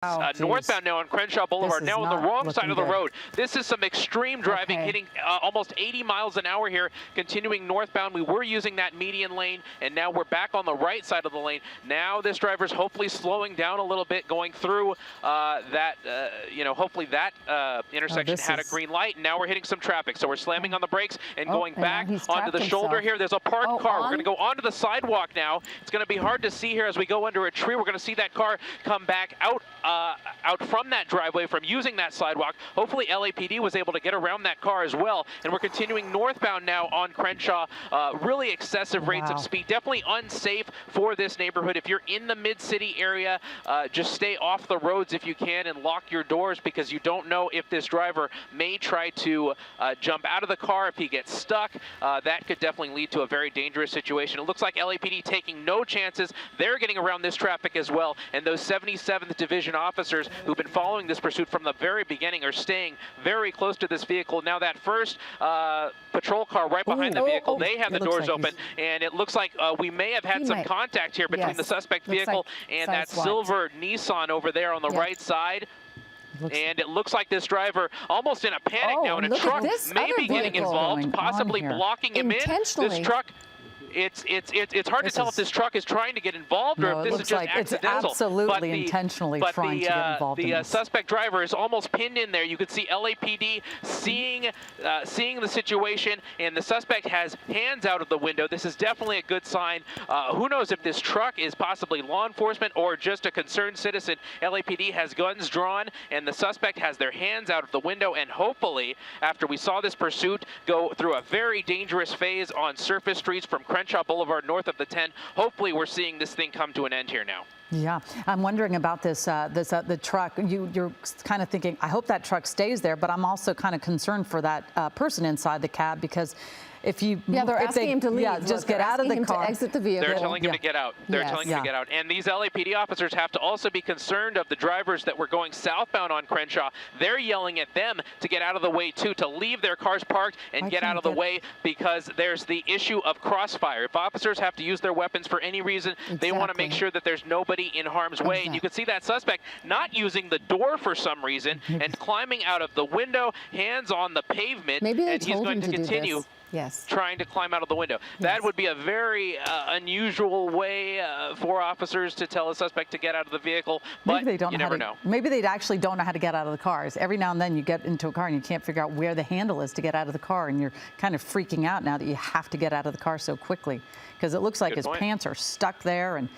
Northbound now on Crenshaw Boulevard, now on the wrong side of the road. This is some extreme driving, hitting almost 80 miles an hour here, continuing northbound. We were using that median lane, and now we're back on the right side of the lane. Now this driver's hopefully slowing down a little bit, going through hopefully that intersection had a green light, and now we're hitting some traffic. So we're slamming on the brakes and going back onto the shoulder here. There's a parked car. We're going to go onto the sidewalk now. It's going to be hard to see here as we go under a tree. We're going to see that car come back out from that driveway, from using that sidewalk. Hopefully LAPD was able to get around that car as well. And we're continuing northbound now on Crenshaw. Really excessive rates of speed. Definitely unsafe for this neighborhood. If you're in the mid-city area, just stay off the roads if you can and lock your doors, because you don't know if this driver may try to jump out of the car. If he gets stuck, that could definitely lead to a very dangerous situation. It looks like LAPD taking no chances. They're getting around this traffic as well. And those 77th Division officers who've been following this pursuit from the very beginning are staying very close to this vehicle. Now that first patrol car right behind the vehicle, they have the doors open, and it looks like we may have had some contact here between the suspect vehicle and that silver Nissan over there on the right side. And it looks like this driver almost in a panic now, and a truck may be getting involved, possibly blocking him in. This truck, it's hard to tell if this truck is trying to get involved or if this is just accidental. It's absolutely intentionally trying to get involved in this. The suspect driver is almost pinned in there. You could see LAPD seeing the situation, and the suspect has hands out of the window. This is definitely a good sign. Who knows if this truck is possibly law enforcement or just a concerned citizen. LAPD has guns drawn, and the suspect has their hands out of the window, and hopefully, after we saw this pursuit go through a very dangerous phase on surface streets from Crenshaw Boulevard north of the 10, hopefully we're seeing this thing come to an end here now. Yeah, I'm wondering about this, the truck. You're kind of thinking, I hope that truck stays there, but I'm also kind of concerned for that person inside the cab, because if you they're asking him to leave. Just get out of the car. To exit the vehicle. They're telling him to get out. They're telling him to get out. And these LAPD officers have to also be concerned of the drivers that were going southbound on Crenshaw. They're yelling at them to get out of the way too, to leave their cars parked and get out of the way, because there's the issue of crossfire. If officers have to use their weapons for any reason, they want to make sure that there's nobody in harm's way. And you can see that suspect not using the door for some reason and climbing out of the window, hands on the pavement. Maybe they and he's going to continue trying to climb out of the window. That would be a very unusual way for officers to tell a suspect to get out of the vehicle, but you never know. Maybe they actually don't know how to get out of the cars. Every now and then you get into a car and you can't figure out where the handle is to get out of the car, and you're kind of freaking out now that you have to get out of the car so quickly, because it looks like his pants are stuck there, and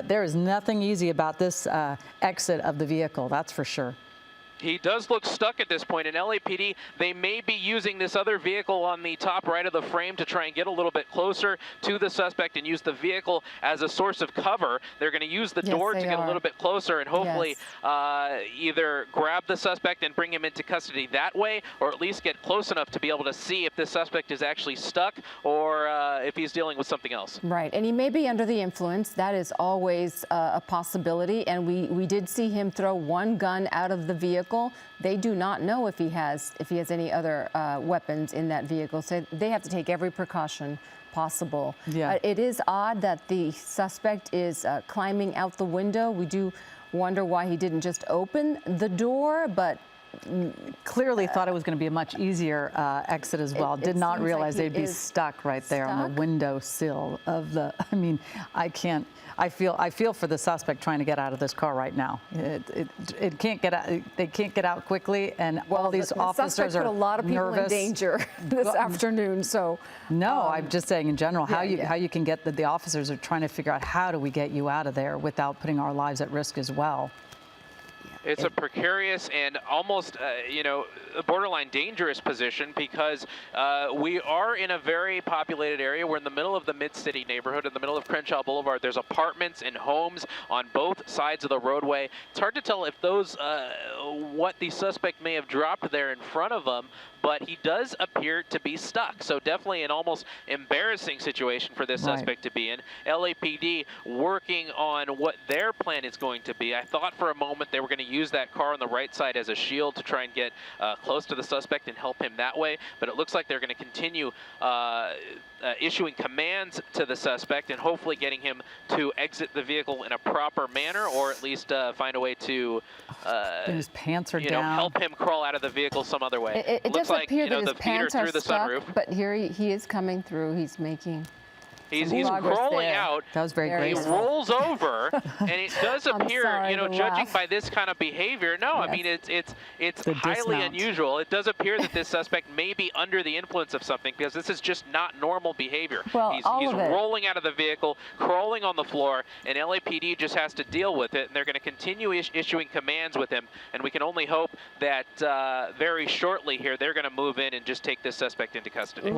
there is nothing easy about this exit of the vehicle, that's for sure. He does look stuck at this point. In LAPD, they may be using this other vehicle on the top right of the frame to try and get a little bit closer to the suspect and use the vehicle as a source of cover. They're going to use the door to get a little bit closer and hopefully either grab the suspect and bring him into custody that way, or at least get close enough to be able to see if this suspect is actually stuck or if he's dealing with something else. Right, and he may be under the influence. That is always a possibility, and we did see him throw one gun out of the vehicle. They do not know if he has any other weapons in that vehicle, so they have to take every precaution possible. It is odd that the suspect is climbing out the window. We do wonder why he didn't just open the door, but clearly thought it was going to be a much easier exit as well. Did not realize they'd be stuck right there on the windowsill of the. I mean, I feel for the suspect trying to get out of this car right now. It can't get out. They can't get out quickly, and all these officers are put a lot of people nervous. in danger this afternoon. So no, I'm just saying in general how you can get the officers are trying to figure out how do we get you out of there without putting our lives at risk as well. It's a precarious and almost, a borderline dangerous position, because we are in a very populated area. We're in the middle of the mid-city neighborhood, in the middle of Crenshaw Boulevard. There's apartments and homes on both sides of the roadway. It's hard to tell if those, what the suspect may have dropped there in front of them, but he does appear to be stuck. So definitely an almost embarrassing situation for this suspect to be in. LAPD working on what their plan is going to be. I thought for a moment they were going to use that car on the right side as a shield to try and get close to the suspect and help him that way, but it looks like they're going to continue issuing commands to the suspect and hopefully getting him to exit the vehicle in a proper manner, or at least find a way to his pants are you down. know, help him crawl out of the vehicle some other way. It looks does like, appear you know, that the his feeder pants are through the stuck, sunroof. but here he is coming through. He's making. He's progress crawling there. out. That was very There he He graceful. rolls over, and it does appear, sorry you know, to judging laugh. by this kind of behavior, no, I Yes. mean, it's The highly dismount. unusual. It does appear that this suspect may be under the influence of something, because this is just not normal behavior. Well, he's all of it. rolling out of the vehicle, crawling on the floor, and LAPD just has to deal with it, and they're going to continue issuing commands with him, and we can only hope that very shortly here they're going to move in and just take this suspect into custody.